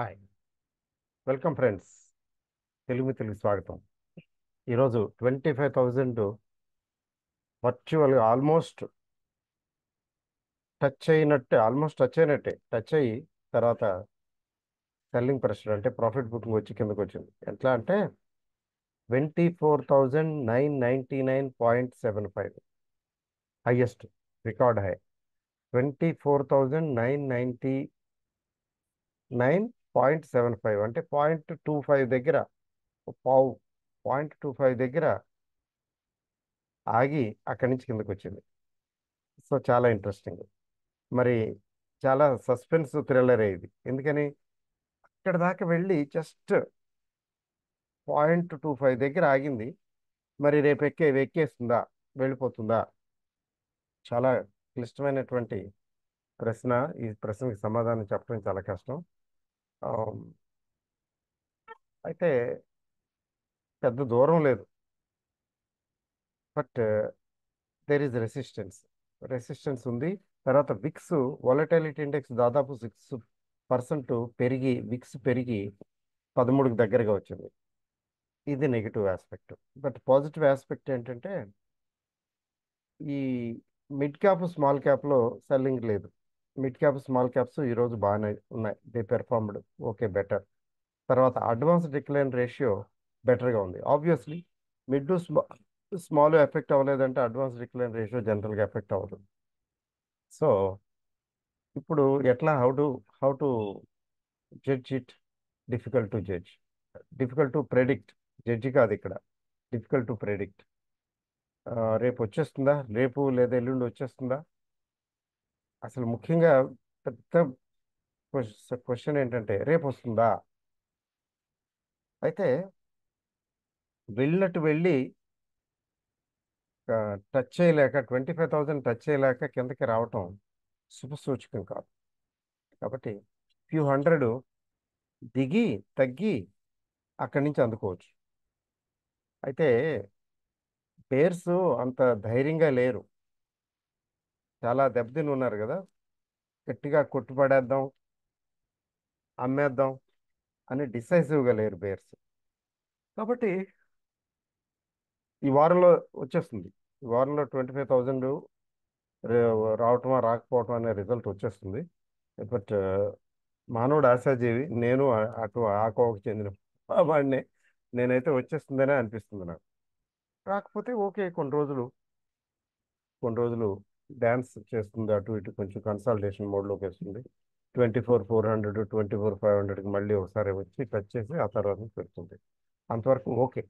Hi, welcome friends. Telugu స్వాగతం. ఈరోజు 25,000 వర్చువల్గా ఆల్మోస్ట్ టచ్ అయినట్టే, టచ్ అయ్యి తర్వాత సెల్లింగ్ ప్రెషర్ అంటే ప్రాఫిట్ బుకింగ్ వచ్చి కిందకు వచ్చింది. ఎట్లా అంటే 24,999.75 హైయెస్ట్ రికార్డ్ హై. 24,999.75 అంటే 0.25 దగ్గర, పావు 0.25 దగ్గర ఆగి అక్కడి నుంచి కిందకు వచ్చింది. సో చాలా ఇంట్రెస్టింగ్. మరి చాలా సస్పెన్స్ థ్రిల్లర్ ఇది. ఎందుకని అక్కడ దాకా వెళ్ళి జస్ట్ 0.25 దగ్గర ఆగింది. మరి రేపు ఎక్కేస్తుందా, వెళ్ళిపోతుందా? చాలా క్లిష్టమైనటువంటి ప్రశ్న. ఈ ప్రశ్నకి సమాధానం చెప్పడం చాలా కష్టం. ఆమ్, అయితే పెద్ద దూరం లేదు, బట్ దేర్ ఈజ్ రెసిస్టెన్స్ ఉంది. తర్వాత విక్స్ వాలటాలిటీ ఇండెక్స్ దాదాపు 6% పెరిగి, విక్స్ పెరిగి 13కి దగ్గరగా వచ్చింది. ఇది negative aspect. But positive aspect ఏంటంటే ఈ మిడ్ క్యాప్ స్మాల్ క్యాప్లో సెల్లింగ్ లేదు. మిడ్ క్యాప్ స్మాల్ క్యాప్స్ ఈరోజు బాగానే ఉన్నాయి. They performed okay, better. తర్వాత అడ్వాన్స్ డిక్లైన్ రేషియో బెటర్గా ఉంది. ఆబ్వియస్లీ మిడ్ స్మాల్ ఎఫెక్ట్ అవ్వలేదంటే అడ్వాన్స్ డిక్లైన్ రేషియో జనరల్గా ఎఫెక్ట్ అవ్వదు. సో ఇప్పుడు ఎట్లా, how to judge it? Difficult to judge, difficult to predict. Judge కాదు ఇక్కడ, డిఫికల్ట్ టు ప్రెడిక్ట్. రేపు వచ్చేస్తుందా, రేపు లేదా ఎల్లుండి వచ్చేస్తుందా? అసలు ముఖ్యంగా పెద్ద క్వశ్చన్ ఏంటంటే రేపు వస్తుందా? అయితే వెళ్ళినట్టు వెళ్ళి టచ్ చేయలేక, 25,000 టచ్ చేయలేక కిందకి రావటం శుభసూచకం కాదు. కాబట్టి ఫ్యూ హండ్రెడ్ దిగి తగ్గి అక్కడి నుంచి అందుకోవచ్చు. అయితే బేర్స్ అంత ధైర్యంగా లేరు, చాలా దెబ్బతిని ఉన్నారు కదా. గట్టిగా కొట్టుపడేద్దాం, అమ్మేద్దాం అని డిసైసివ్గా లేరు బేర్స్. కాబట్టి ఈ వారంలో వచ్చేస్తుంది. ఈ వారంలో 25,000 రావటమా రాకపోవటం అనే రిజల్ట్ వచ్చేస్తుంది. బట్ మానవుడు ఆశాజీవి, నేను అటు ఆ కోవకు చెందిన వాడినే. నేనైతే వచ్చేస్తుందనే అనిపిస్తుంది నాకు. రాకపోతే ఓకే, కొన్ని రోజులు డ్యాన్స్ చేస్తుంది, అటు ఇటు కొంచెం కన్సాలిడేషన్ మోడ్లోకి వస్తుంది. 24,400 24,500కి మళ్ళీ ఒకసారి వచ్చి టచ్ చేసి ఆ తర్వాత పెడుతుంది. అంతవరకు ఓకే.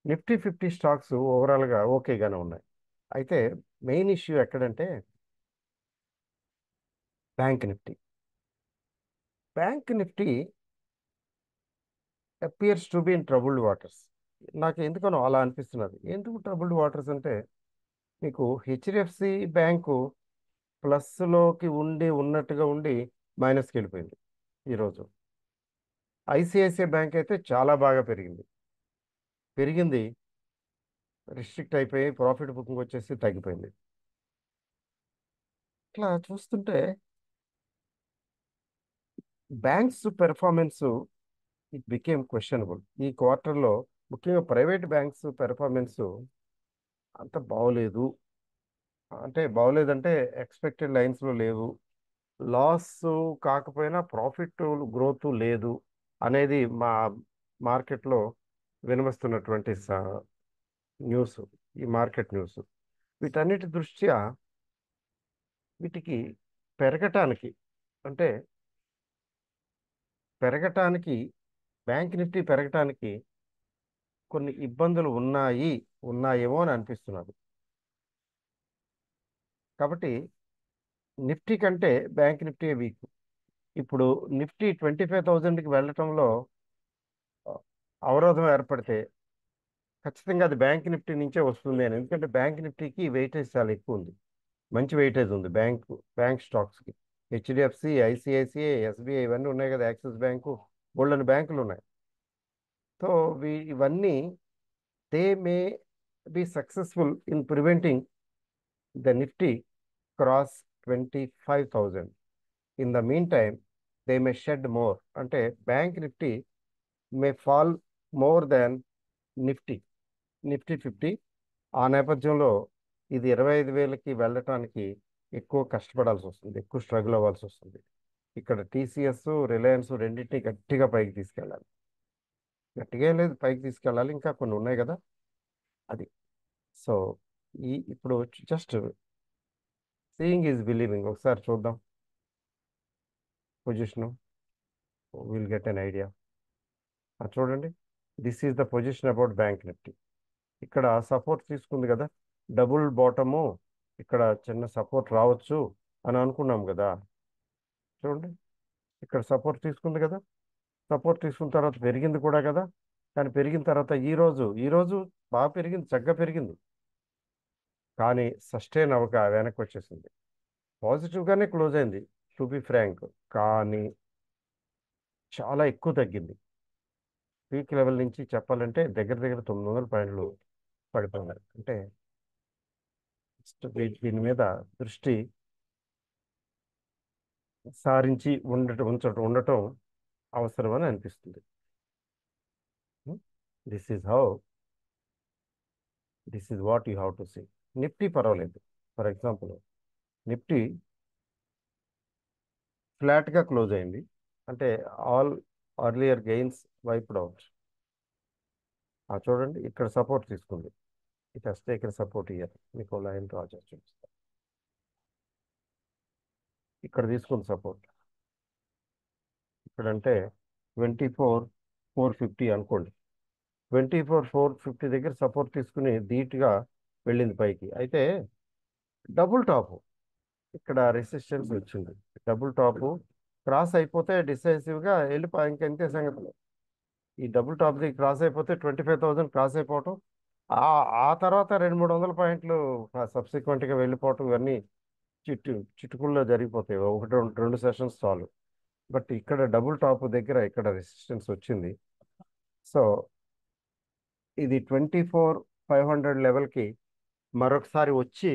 నిఫ్టీ 50 స్టాక్స్ ఓవరాల్గా ఓకేగానే ఉన్నాయి. అయితే మెయిన్ ఇష్యూ ఎక్కడంటే bank Nifty. Bank Nifty appears to be in troubled waters. నాకు ఎందుకనో అలా అనిపిస్తున్నది. ఎందుకు ట్రబుల్డ్ వాటర్స్ అంటే, మీకు హెచ్డిఎఫ్సి బ్యాంకు ప్లస్లోకి ఉన్నట్టుగా ఉండి మైనస్కి వెళ్ళిపోయింది ఈరోజు. ఐసిఐసిఐ బ్యాంక్ అయితే చాలా బాగా పెరిగింది, రిస్ట్రిక్ట్ అయిపోయి ప్రాఫిట్ బుకింగ్ వచ్చేసి తగ్గిపోయింది. ఇట్లా చూస్తుంటే banks performance it became questionable ఈ క్వార్టర్లో. ముఖ్యంగా ప్రైవేట్ బ్యాంక్స్ పెర్ఫార్మెన్స్ అంత బాగోలేదు. అంటే బాగోలేదంటే ఎక్స్పెక్టెడ్ లైన్స్లో లేవు. లాస్ కాకపోయినా ప్రాఫిట్ గ్రోత్ లేదు అనేది మా మార్కెట్లో వినిపిస్తున్నటువంటి న్యూస్, ఈ మార్కెట్ న్యూస్. వీటన్నిటి దృష్ట్యా వీటికి పెరగటానికి, అంటే పెరగటానికి బ్యాంక్ నిఫ్టీ పెరగటానికి కొన్ని ఇబ్బందులు ఉన్నాయేమో అని అనిపిస్తున్నది. కాబట్టి నిఫ్టీ కంటే బ్యాంక్ నిఫ్టీ వీక్. ఇప్పుడు నిఫ్టీ 25,000కి వెళ్ళటంలో ఆ, అవరోధం ఏర్పడితే ఖచ్చితంగా అది బ్యాంక్ నిఫ్టీ నుంచే వస్తుంది అని. ఎందుకంటే బ్యాంక్ నిఫ్టీకి వెయిటేజ్ చాలా ఎక్కువ ఉంది, మంచి వెయిటేజ్ ఉంది బ్యాంక్ స్టాక్స్కి. హెచ్డిఎఫ్సి, ఐసిఐసిఐ, ఎస్బీఐ ఇవన్నీ ఉన్నాయి కదా, యాక్సిస్ బ్యాంకు, బోల్డెన్ బ్యాంకులు ఉన్నాయి. సో ఇవన్నీ they may be successful in preventing the Nifty cross 25,000. In the mean time they may shed more, అంటే bank Nifty may fall more than Nifty Nifty 50. ఆ నేపథ్యంలో ఇది 25,000కి వెళ్ళటానికి ఎక్కువ కష్టపడాల్సి వస్తుంది, ఎక్కువ స్ట్రగుల్ అవ్వాల్సి వస్తుంది. ఇక్కడ టీసీఎస్, రిలయన్స్ రెండింటిని గట్టిగా పైకి తీసుకెళ్ళాలి. గట్టిగా ఏం లేదు, పైకి తీసుకెళ్ళాలి, ఇంకా కొన్ని ఉన్నాయి కదా. అది. సో ఇప్పుడు జస్ట్ సీయింగ్ ఈజ్ బిలీవింగ్. ఒకసారి చూద్దాం position, will get an idea. చూడండి, this is the position about bank Nifty. ఇక్కడ సపోర్ట్ తీసుకుంది కదా, డబుల్ బాటము, ఇక్కడ చిన్న సపోర్ట్ రావచ్చు అని అనుకున్నాం కదా. చూడండి, ఇక్కడ సపోర్ట్ తీసుకుంది కదా, సపోర్ట్ తీసుకున్న తర్వాత పెరిగింది కూడా కదా. కానీ పెరిగిన తర్వాత ఈ రోజు బాగా పెరిగింది, చక్కగా పెరిగింది. కానీ సస్టైన్ అవ్వక వెనక్కి వచ్చేసింది. పాజిటివ్గానే క్లోజ్ అయింది, టు బి ఫ్రాంక్. కానీ చాలా ఎక్కువ తగ్గింది. పీక్ లెవెల్ నుంచి చెప్పాలంటే దగ్గర దగ్గర 900 పాయింట్లు పడిపోయినాయి. అంటే దీని మీద దృష్టి సారించి ఉండటం అవసరమని అనిపిస్తుంది. This is how, this is what you have to see. Nifty పర్వాలేదు. ఫర్ ఎగ్జాంపుల్, నిఫ్టీ ఫ్లాట్గా క్లోజ్ అయింది, అంటే all earlier gains wiped out. చూడండి, ఇక్కడ సపోర్ట్ తీసుకుంది. It has taken support here. మీకు లైన్ డ్రా చేసి చూపిస్తాను. ఇక్కడ తీసుకుంది సపోర్ట్. ఇక్కడంటే 24,450 అనుకోండి. 24,450 దగ్గర సపోర్ట్ తీసుకుని ధీటుగా వెళ్ళింది పైకి. అయితే డబుల్ టాప్, ఇక్కడ రెసిస్టెన్స్ వచ్చింది. డబుల్ టాప్ క్రాస్ అయిపోతే డిసైసివ్గా వెళ్ళిపోయి ఇంకంతే సంగతులు. ఈ డబుల్ టాప్ది క్రాస్ అయిపోతే 25,000 క్రాస్ అయిపోవటం, ఆ ఆ తర్వాత 200-300 పాయింట్లు సబ్సిక్వెంట్గా వెళ్ళిపోవటం, ఇవన్నీ చిటుకుల్లో జరిగిపోతాయి. ఒకటి రెండు రెండు సెషన్స్ చాలు. బట్ ఇక్కడ డబుల్ టాప్ దగ్గర ఇక్కడ రెసిస్టెన్స్ వచ్చింది. సో ఇది 24,500 లెవెల్కి మరొకసారి వచ్చి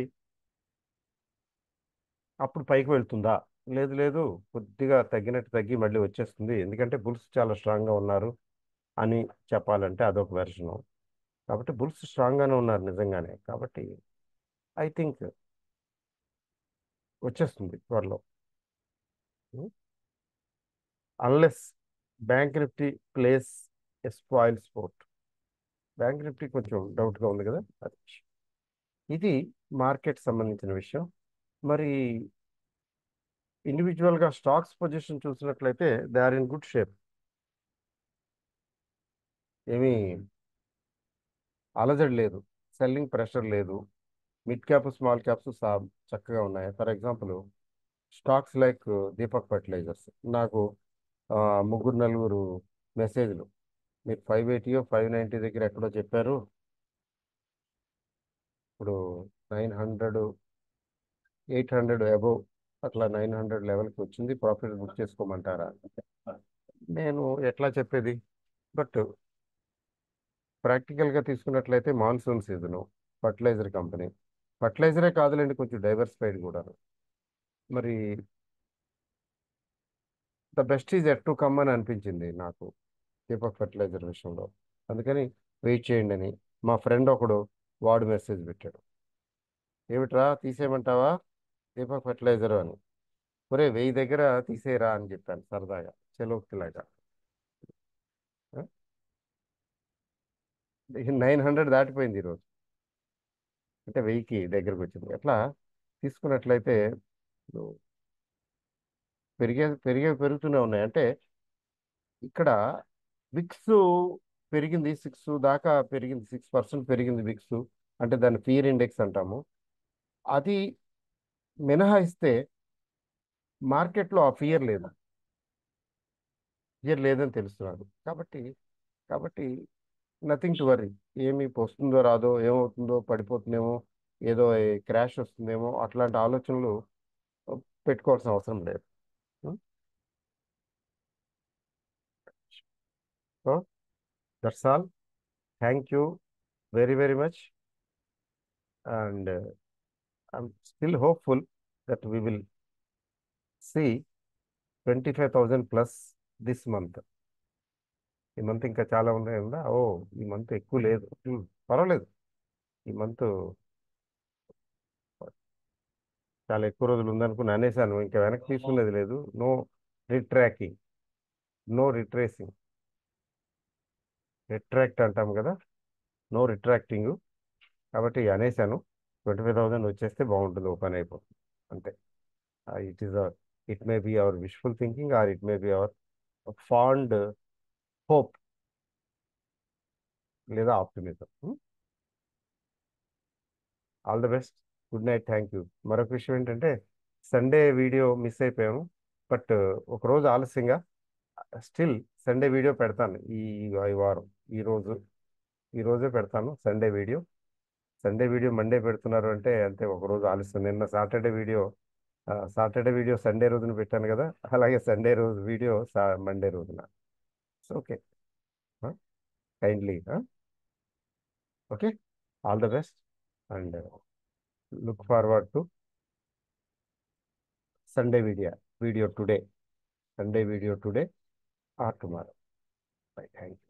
అప్పుడు పైకి వెళ్తుందా? లేదు లేదు, కొద్దిగా తగ్గినట్టు తగ్గి మళ్ళీ వచ్చేస్తుంది. ఎందుకంటే బుల్స్ చాలా స్ట్రాంగ్గా ఉన్నారు అని చెప్పాలంటే అదొక వెర్షను. కాబట్టి బుల్స్ స్ట్రాంగ్గానే ఉన్నారు నిజంగానే. కాబట్టి ఐ థింక్ వచ్చేస్తుంది త్వరలో. అన్లెస్ బ్యాంక్ నిఫ్టీ ప్లేస్ ఎ స్పాయిల్ స్పోర్ట్. బ్యాంక్ నిఫ్టీ కొంచెం డౌట్గా ఉంది కదా, అది ఇది మార్కెట్ సంబంధించిన విషయం. మరి ఇండివిజువల్గా స్టాక్స్ పొజిషన్ చూసినట్లయితే they are in good shape. ఏమీ అలజడి లేదు, సెల్లింగ్ ప్రెషర్ లేదు. మిడ్ క్యాప్, స్మాల్ క్యాప్స్ చక్కగా ఉన్నాయి. For example, stocks like Deepak fertilisers, నాకు ఆ, ముగ్గురు నలుగురు మెసేజ్లు. మీరు 580, 590 దగ్గర ఎక్కడో చెప్పారు, ఇప్పుడు 900, 800 అబోవ్, అట్లా 900 లెవెల్కి వచ్చింది, ప్రాఫిట్ బుక్ చేసుకోమంటారా? నేను ఎట్లా చెప్పేది? బట్ ప్రాక్టికల్గా తీసుకున్నట్లయితే మాన్సూన్ సీజను, ఫర్టిలైజర్ కంపెనీ, ఫర్టిలైజరే కాదులేండి, కొంచెం డైవర్సిఫైడ్ కూడా. మరి the best is at to come అని అనిపించింది నాకు దీపక్ ఫర్టిలైజర్ విషయంలో. అందుకని వెయిట్ చేయండి అని మా ఫ్రెండ్ ఒకడు వాడు మెసేజ్ పెట్టాడు. ఏమిట్రా తీసేయమంటావా దీపక్ ఫర్టిలైజర్ అని. ఒరే 1000 దగ్గర తీసేయరా అని చెప్పాను సరదాగా, చెలోక్తిలాగా. 900 దాటిపోయింది ఈరోజు, అంటే 1000కి దగ్గరకు వచ్చింది. ఎట్లా తీసుకున్నట్లయితే ఇప్పుడు పెరుగుతూనే ఉన్నాయి. అంటే ఇక్కడ విక్స్ పెరిగింది, 6 దాకా పెరిగింది, 6% పెరిగింది విక్స్. అంటే దాన్ని ఫియర్ ఇండెక్స్ అంటాము. అది మినహాయిస్తే మార్కెట్లో ఆ ఫియర్ లేదని తెలుస్తున్నారు. కాబట్టి కాబట్టి నథింగ్ టు వరీ. ఏమి వస్తుందో రాదో, ఏమవుతుందో, పడిపోతుందేమో, ఏదో క్రాష్ వస్తుందేమో, అట్లాంటి ఆలోచనలు పెట్టుకోవాల్సిన అవసరం లేదు. So that's all. Thank you very very much. And I'm still hopeful that we will see 25,000 plus this month. ఈ మంత్ ఇంకా చాలా ఉన్నాయి ఉందా? ఓ, ఈ మంత్ ఎక్కువ లేదు. పర్వాలేదు. ఈ మంత్ చాలా ఎక్కువ రోజులు ఉందనుకుని అనేసాను. ఇంకా వెనక్కి తీసుకునేది లేదు. No retracking, no retracing. Retract అంటాం కదా, నో రిట్రాక్టింగ్. కాబట్టి అనేసాను. 25,000 వచ్చేస్తే బాగుంటుంది, ఓపెన్ అయిపోతుంది అంతే. It is it may be our wishful thinking, or it may be our fond hope లేదా optimism. All the best. Good night. Thank you. మరొక విషయం ఏంటంటే, సండే వీడియో మిస్ అయిపోయాము. బట్ ఒకరోజు ఆలస్యంగా స్టిల్ సండే వీడియో పెడతాను. ఈ వారం, ఈరోజు ఈరోజే పెడతాను Sunday video. Sunday video Monday పెడుతున్నారు అంటే అంతే, ఒకరోజు ఆలస్యం. నిన్న సాటర్డే వీడియో సండే రోజున పెట్టాను కదా, అలాగే సండే రోజు వీడియో మండే రోజున. Okay. Kindly. Okay. All the best and look forward to Sunday video today. Sunday video today or tomorrow. Bye. Thank you.